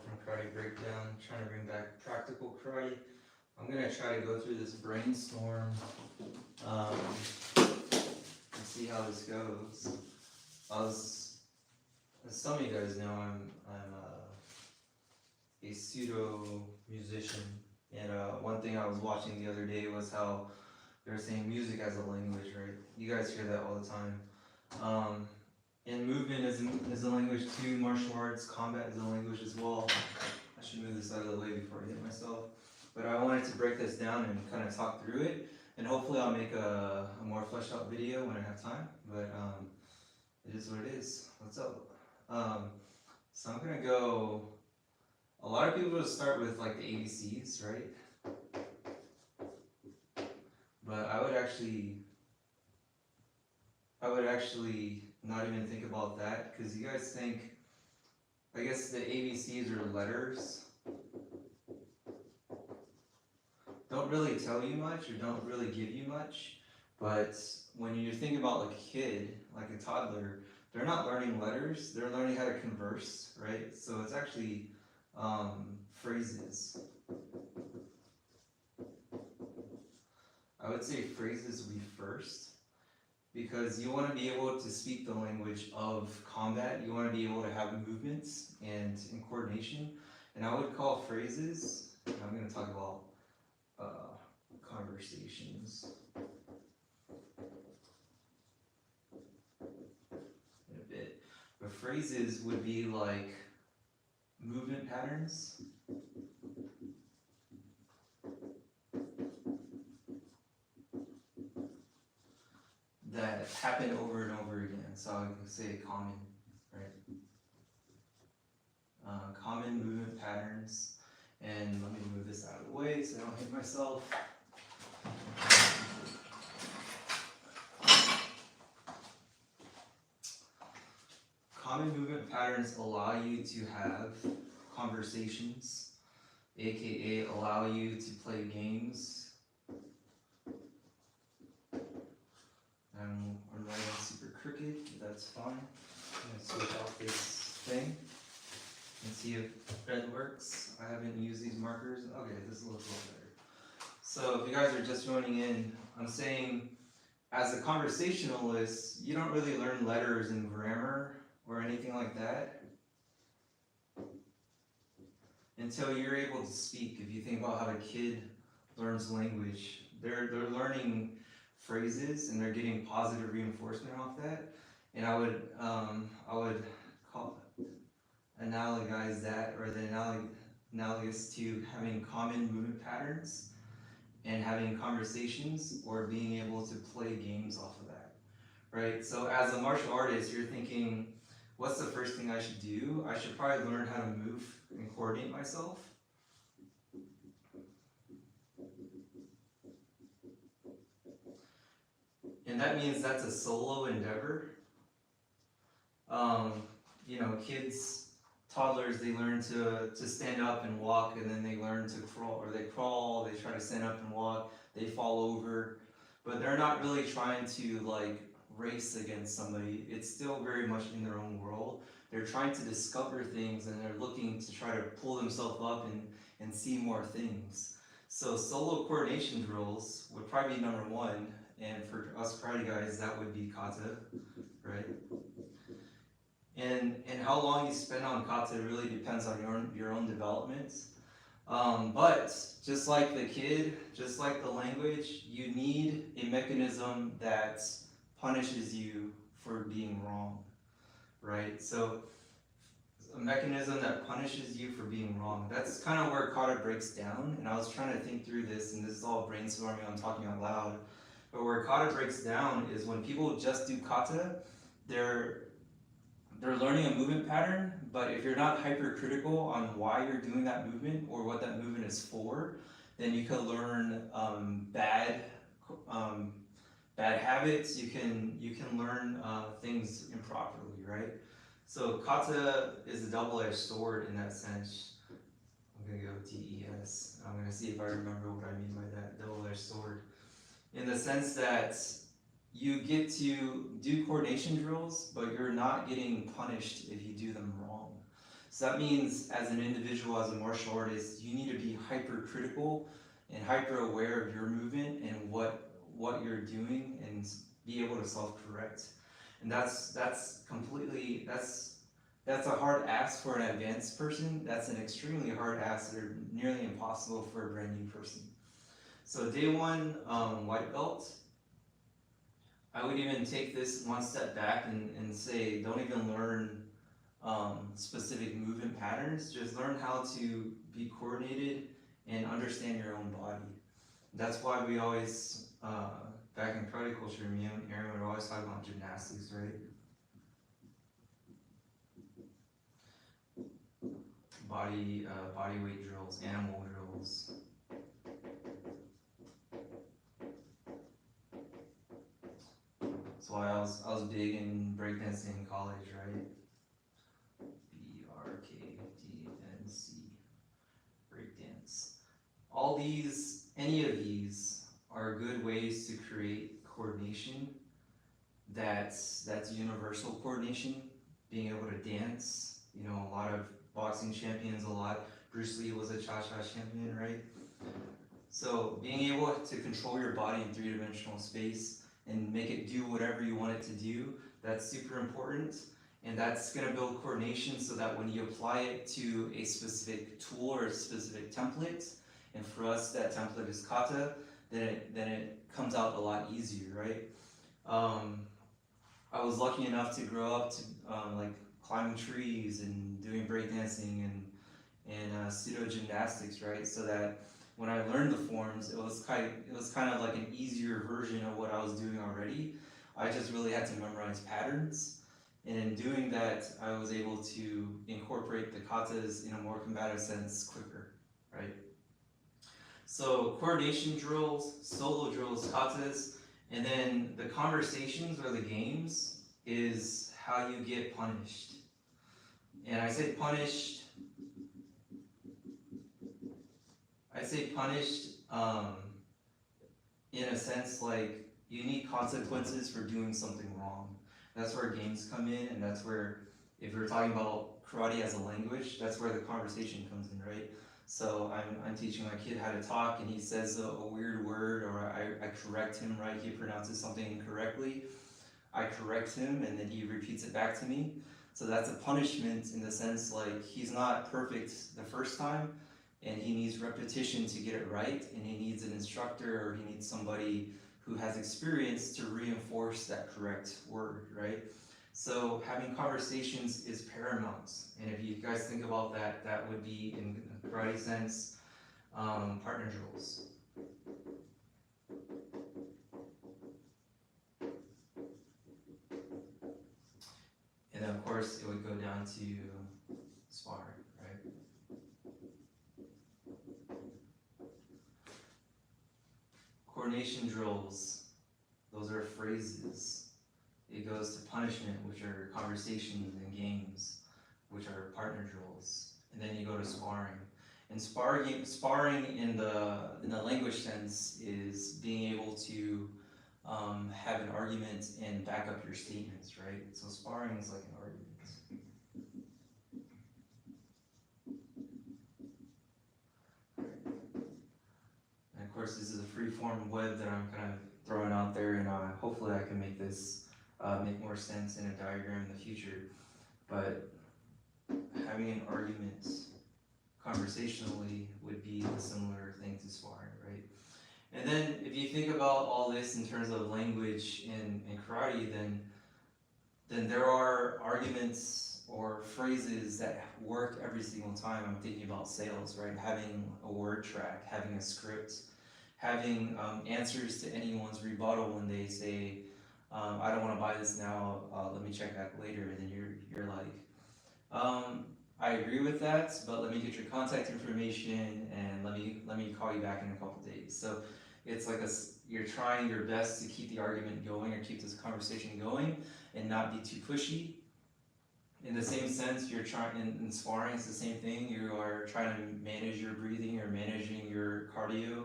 from Karate Breakdown, trying to bring back practical karate. I'm gonna try to go through this brainstorm um, and see how this goes. As some of you guys know, I'm a pseudo musician, and one thing I was watching the other day was how they were saying music as a language, right? You guys hear that all the time. And movement is a language too. Martial arts, combat is a language as well. I should move this out of the way before I hit myself. But I wanted to break this down and kind of talk through it. And hopefully I'll make a more fleshed out video when I have time. But it is what it is. What's up? So I'm going to go, a lot of people just start with like the ABCs, right? But I would actually not even think about that, because you guys think, I guess the ABCs are letters, don't really tell you much or don't really give you much, but when you think about like a kid, like a toddler, they're not learning letters, they're learning how to converse, right? So it's actually phrases. I would say phrases would be first, because you want to be able to speak the language of combat. You want to be able to have movements and in coordination. And I would call phrases, I'm going to talk about conversations in a bit. But phrases would be like movement patterns. That happen over and over again. So I can say common, right? Common movement patterns. And let me move this out of the way so I don't hit myself. Common movement patterns allow you to have conversations, aka allow you to play games. I'm writing super crooked, but that's fine. I'm gonna switch off this thing and see if red works. I haven't used these markers. Okay, this looks a little better. So if you guys are just joining in, I'm saying as a conversationalist, you don't really learn letters and grammar or anything like that until you're able to speak. If you think about how a kid learns language, they're learning phrases and they're getting positive reinforcement off that. And I would analogize that, or the analogous to having common movement patterns and having conversations or being able to play games off of that, right? So as a martial artist, you're thinking, what's the first thing I should do? I should probably learn how to move and coordinate myself. And that means that's a solo endeavor. Kids, toddlers, they learn to stand up and walk, and then they learn to crawl, or they crawl, they try to stand up and walk, they fall over, but they're not really trying to like race against somebody. It's still very much in their own world. They're trying to discover things, and they're looking to try to pull themselves up and see more things. So solo coordination drills would probably be number one, and for us karate guys, that would be kata, right? And how long you spend on kata really depends on your own development. But just like the kid, just like the language, you need a mechanism that punishes you for being wrong, right? So a mechanism that punishes you for being wrong. That's kind of where kata breaks down. And I was trying to think through this, and this is all brainstorming, I'm talking out loud. But where kata breaks down is when people just do kata, they're learning a movement pattern, but if you're not hypercritical on why you're doing that movement or what that movement is for, then you can learn bad habits. You can learn things improperly, right? So kata is a double-edged sword in that sense. I'm gonna go DES. I'm gonna see if I remember what I mean by that double-edged sword. In the sense that you get to do coordination drills, but you're not getting punished if you do them wrong. So that means as an individual, as a martial artist, you need to be hypercritical and hyper aware of your movement and what you're doing and be able to self-correct. And that's completely that's a hard ask for an advanced person. That's an extremely hard ask that are nearly impossible for a brand new person. So day one, white belt, I would even take this one step back and say, don't even learn specific movement patterns. Just learn how to be coordinated and understand your own body. That's why we always, back in karate culture, me and Aaron would always talk about gymnastics, right? Body weight drills, animal drills. That's why I was big in breakdancing in college, right? BRKDNC, breakdance. All these, any of these, are good ways to create coordination. That's universal coordination, being able to dance. You know, a lot of boxing champions, Bruce Lee was a cha-cha champion, right? So being able to control your body in three-dimensional space and make it do whatever you want it to do, that's super important. And that's gonna build coordination so that when you apply it to a specific tool or a specific template, and for us that template is kata, then it comes out a lot easier, right? I was lucky enough to grow up to like climbing trees and doing breakdancing and pseudo gymnastics, right? So that when I learned the forms, it was kind of like an easier version of what I was doing already. I just really had to memorize patterns, and in doing that, I was able to incorporate the katas in a more combative sense quicker, right? So coordination drills, solo drills, katas, and then the conversations or the games is how you get punished. And I say punished in a sense like you need consequences for doing something wrong. That's where games come in, and that's where, if we're talking about karate as a language, that's where the conversation comes in, right? So I'm teaching my kid how to talk, and he says a weird word, or I correct him, right? He pronounces something incorrectly. I correct him, and then he repeats it back to me. So that's a punishment in the sense like he's not perfect the first time, and he needs repetition to get it right, and he needs an instructor or he needs somebody who has experience to reinforce that correct word, right? So having conversations is paramount, and if you guys think about that, that would be, in a karate sense, partner drills. And then of course it would go down to sparring, right? Coordination drills, those are phrases. It goes to punishment, which are conversations and games, which are partner drills. And then you go to sparring. And sparring in the language sense is being able to have an argument and back up your statements, right? So sparring is like an argument. And of course, this is a free-form web that I'm kind of throwing out there, and hopefully I can make this make more sense in a diagram in the future. But having an argument conversationally would be a similar thing to sparring, right? And then if you think about all this in terms of language in karate, then there are arguments or phrases that work every single time. I'm thinking about sales, right? Having a word track, having a script, having answers to anyone's rebuttal when they say, I don't want to buy this now, let me check back later, and then you're like, I agree with that, but let me get your contact information and let me call you back in a couple days. So it's like you're trying your best to keep the argument going or keep this conversation going and not be too pushy. In the same sense, you're trying in sparring, it's the same thing. You are trying to manage your breathing or managing your cardio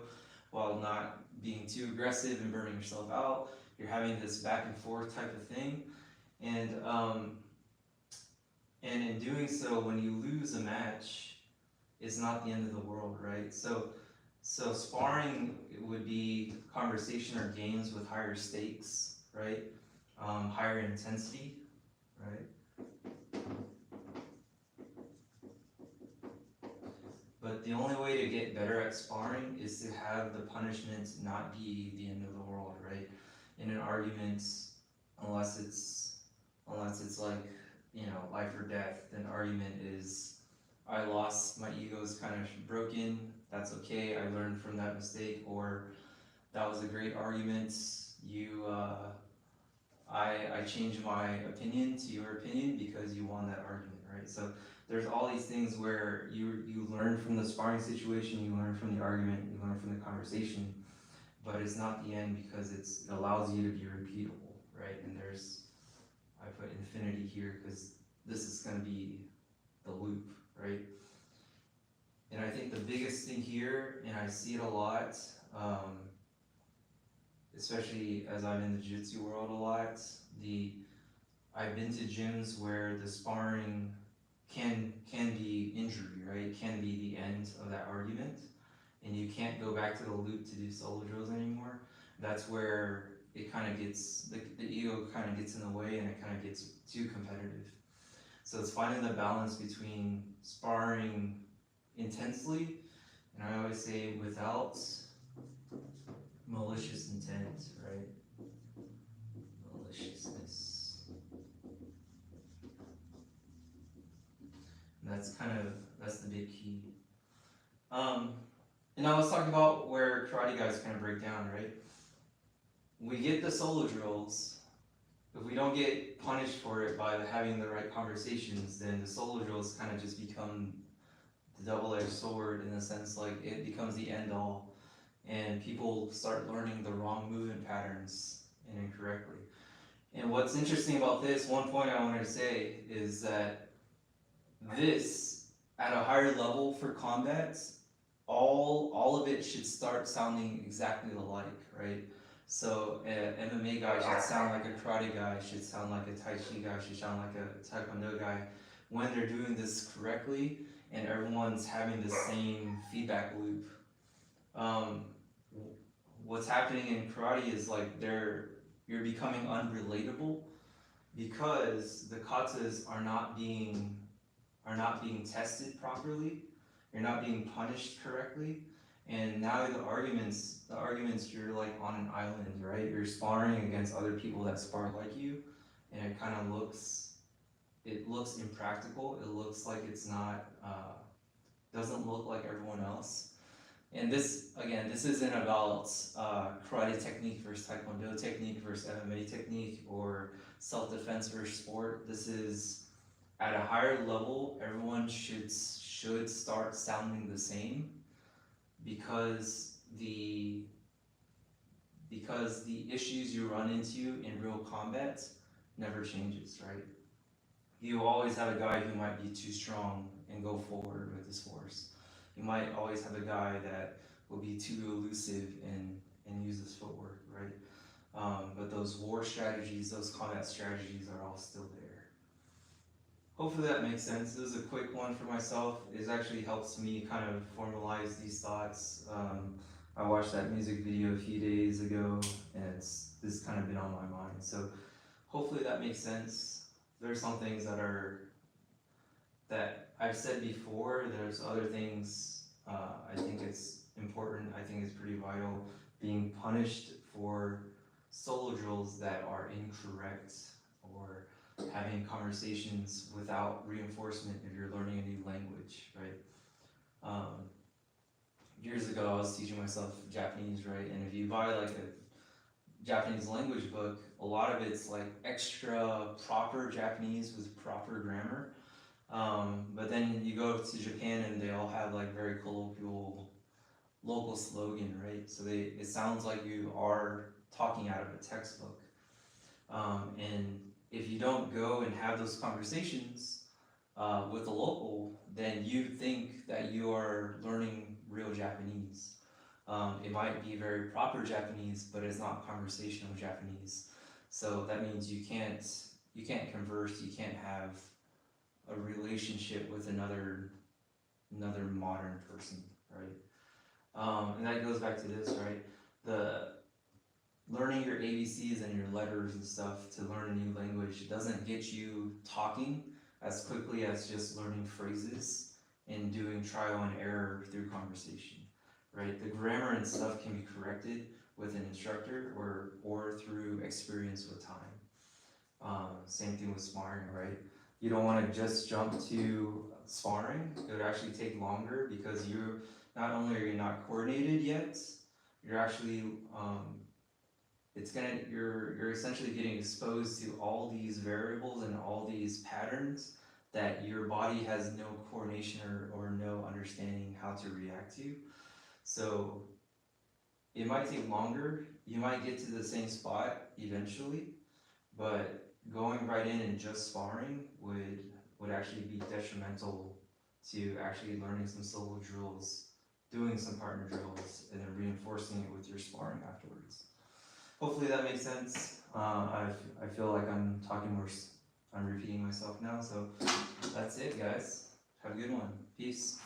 while not being too aggressive and burning yourself out. You're having this back and forth type of thing, and And in doing so, when you lose a match, it's not the end of the world, right? So sparring would be conversation or games with higher stakes, right? Higher intensity, right? But the only way to get better at sparring is to have the punishment not be the end of the world, right? In an argument, unless it's like, life or death, then argument is, I lost, my ego's kind of broken, that's okay, I learned from that mistake, or that was a great argument, I changed my opinion to your opinion because you won that argument, right? So there's all these things where you learn from the sparring situation, you learn from the argument, you learn from the conversation, but it's not the end because it allows you to be repeatable, right? And I put infinity here because this is going to be the loop, right? And I think the biggest thing here, and I see it a lot, especially as I'm in the jiu-jitsu world a lot, I've been to gyms where the sparring can be injury, right? Can be the end of that argument, and you can't go back to the loop to do solo drills anymore. That's where it kind of gets, the ego kind of gets in the way and it kind of gets too competitive. So it's finding the balance between sparring intensely, and I always say without malicious intent, right? Maliciousness. And that's the big key. And I was talking about where karate guys kind of break down, right? We get the solo drills. If we don't get punished for it by having the right conversations, then the solo drills kind of just become the double-edged sword in the sense like it becomes the end all, and people start learning the wrong movement patterns and incorrectly. And what's interesting about this, one point I wanted to say is that this, at a higher level for combat, all of it should start sounding exactly alike, right? So an MMA guy should sound like a karate guy, should sound like a Tai Chi guy, should sound like a Taekwondo guy when they're doing this correctly and everyone's having the same feedback loop. What's happening in karate is like you're becoming unrelatable because the katas are not being tested properly. You're not being punished correctly, and now the arguments you're like on an island, right? You're sparring against other people that spar like you, and it kind of looks impractical. It looks like it's not doesn't look like everyone else. And this isn't about karate technique versus taekwondo technique versus MMA technique or self-defense versus sport. This is at a higher level. Everyone should start sounding the same because the issues you run into in real combat never changes, right? You always have a guy who might be too strong and go forward with his force. You might always have a guy that will be too elusive and use his footwork, right? But those war strategies, those combat strategies are all still there. Hopefully that makes sense. This is a quick one for myself. It actually helps me kind of formalize these thoughts. I watched that music video a few days ago, and this kind of been on my mind. So hopefully that makes sense. There's some things that I've said before. There's other things I think it's important. I think it's pretty vital. Being punished for solo drills that are incorrect, or having conversations without reinforcement if you're learning a new language, right? Years ago, I was teaching myself Japanese, right? And if you buy like a Japanese language book, a lot of it's like extra proper Japanese with proper grammar. But then you go to Japan and they all have like very colloquial local slogan, right? So it sounds like you are talking out of a textbook. And if you don't go and have those conversations with the local, then you think that you are learning real Japanese. It might be very proper Japanese, but it's not conversational Japanese. So that means you can't converse, you can't have a relationship with another modern person, right? And that goes back to this, right? The learning your ABCs and your letters and stuff to learn a new language doesn't get you talking as quickly as just learning phrases and doing trial and error through conversation, right? The grammar and stuff can be corrected with an instructor or through experience with time. Same thing with sparring, right? You don't want to just jump to sparring. It would actually take longer because you not only are you not coordinated yet, you're actually you're essentially getting exposed to all these variables and all these patterns that your body has no coordination or no understanding how to react to. So it might take longer. You might get to the same spot eventually, but going right in and just sparring would actually be detrimental to actually learning some solo drills, doing some partner drills, and then reinforcing it with your sparring afterwards. Hopefully that makes sense. I feel like I'm repeating myself now, so that's it, guys. Have a good one. Peace.